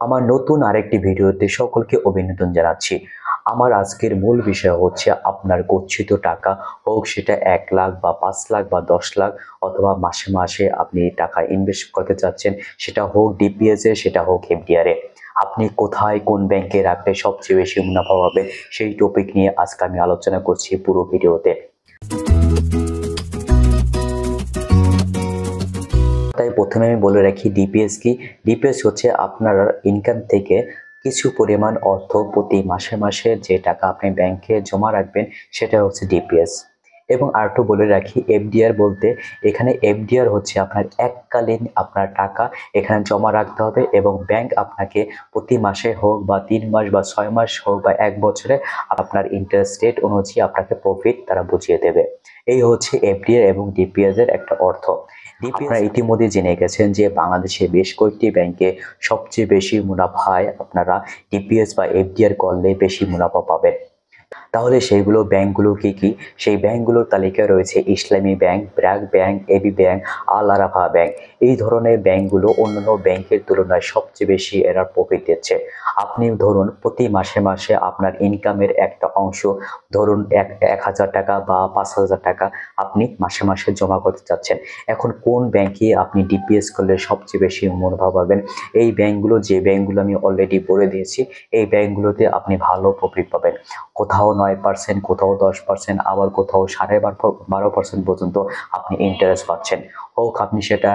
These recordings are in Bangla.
আমার নতুন আরেকটি ভিডিওতে সকলকে অভিনন্দন জানাচ্ছি। আমার আজকের মূল বিষয় হচ্ছে আপনার গচ্ছিত টাকা, হোক সেটা 1 লাখ বা 5 লাখ বা 10 লাখ, অথবা মাসে মাসে আপনি টাকা ইনভেস্ট করতে চাচ্ছেন, সেটা হোক ডিপিএস এ, সেটা হোক এফডিআর এ। আপনি কোথায় কোন ব্যাংকে রাখলে সবচেয়ে বেশি মুনাফা পাবে, সেই টপিক নিয়ে আজকে আমি আলোচনা করছি পুরো ভিডিওতে। তাই প্রথমে আমি বলে রাখি ডিপিএস কি। ডিপিএস হচ্ছে আপনার ইনকাম থেকে কিছু পরিমাণ অর্থ প্রতি মাসে মাসে যে টাকা আপনি ব্যাংকে জমা রাখবেন, সেটা হচ্ছে ডিপিএস। এবং আরেকটু বলে রাখি, এফডিআর বলতে এখানে এফডিআর হচ্ছে আপনার এককালীন আপনার টাকা এখানে জমা রাখতে হবে, এবং ব্যাংক আপনাকে প্রতি মাসে হোক বা 3 মাস বা 6 মাস হোক বা 1 বছরে আপনার ইন্টারেস্ট রেট অনুযায়ী আপনাকে প্রফিট তারা বুঝিয়ে দেবে। এই হচ্ছে এফডিআর এবং ডিপিএস এর একটা অর্থ। আপনারা ইতিমধ্যে জেনে গেছেন যে বাংলাদেশে বেশ কয়েকটি ব্যাংকে সবচেয়ে বেশি মুনাফায় আপনারা ডিপিএস বা এফডিআর করলে বেশি মুনাফা পাবেন। তাহলে সেইগুলো ব্যাংকগুলো কি কি? সেই ব্যাংকগুলোর তালিকায় রয়েছে Islami bank, BRAC bank, AB bank, Al Arafah bank. এই ধরনের ব্যাংকগুলো অন্যান্য ব্যাংকের তুলনায় সবচেয়ে বেশি এরা প্রফিট দিচ্ছে। আপনি ধরুন প্রতি মাসে মাসে আপনার ইনকামের একটা অংশ, ধরুন 1,000 টাকা বা 5,000 টাকা আপনি মাসে মাসে জমা করতে চাচ্ছেন। এখন কোন ব্যাংকে আপনি ডিপিএস করলে সবচেয়ে বেশি মুনাফা পাবেন? এই ব্যাংকগুলো, যে ব্যাংকগুলো আমি অলরেডি বলে দিয়েছি, এই ব্যাংকগুলোতে আপনি ভালো প্রফিট পাবেন। কোথাও 9%, কোথাও 10%, আবার কোথাও 12.5% পর্যন্ত আপনি ইন্টারেস্ট পাচ্ছেন। হোক আপনি সেটা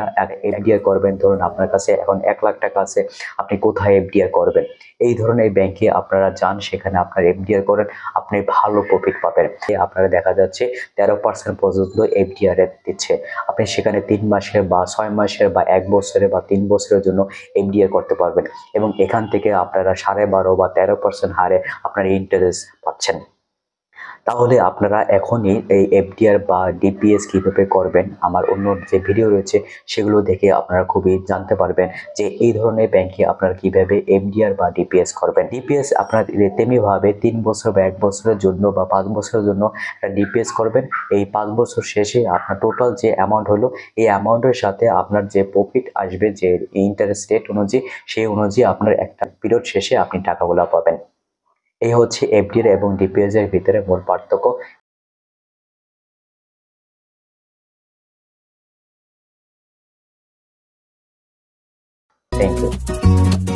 এফডিআর করবেন, ধরুন আপনার কাছে এখন 1 লাখ টাকা আছে, আপনি কোথায় এফডিআর করবেন? এই ধরনের ব্যাংকে আপনারা যান, সেখানে আপনার এফডিআর করেন, আপনি ভালো প্রফিট পাবেন। আপনারা দেখা যাচ্ছে 13% পর্যন্ত এফডিআর দিচ্ছে। আপনি সেখানে 3 মাসের বা 6 মাসের বা 1 বছরের বা 3 বছরের জন্য এফডিআর করতে পারবেন, এবং এখান থেকে আপনারা 12.5% বা 13% হারে আপনার ইন্টারেস্ট পাচ্ছেন। তাহলে আপনারা এখনই এই এফডিআর বা ডিপিএস কিভাবে করবেন, আমার অন্য যে ভিডিও রয়েছে সেগুলো দেখে আপনারা খুবই জানতে পারবেন যে এই ধরনের ব্যাংকে আপনারা কিভাবে এফডিআর বা ডিপিএস করবেন। ডিপিএস আপনারা তেমনিভাবে 3 বছর বা 1 বছরের জন্য বা 5 বছরের জন্য ডিপিএস করবেন। এই 5 বছর শেষে আপনার টোটাল যে অ্যামাউন্ট হলো, এই অ্যামাউন্টের সাথে আপনার যে প্রফিট আসবে, যে ইন্টারেস্ট রেট অনুযায়ী, সেই অনুযায়ী আপনার একটা পিরিয়ড শেষে আপনি টাকাগুলো পাবেন। এই হচ্ছে এফডিআর এবং ডিপিএস এর ভিতরে মূল পার্থক্য। Thank you.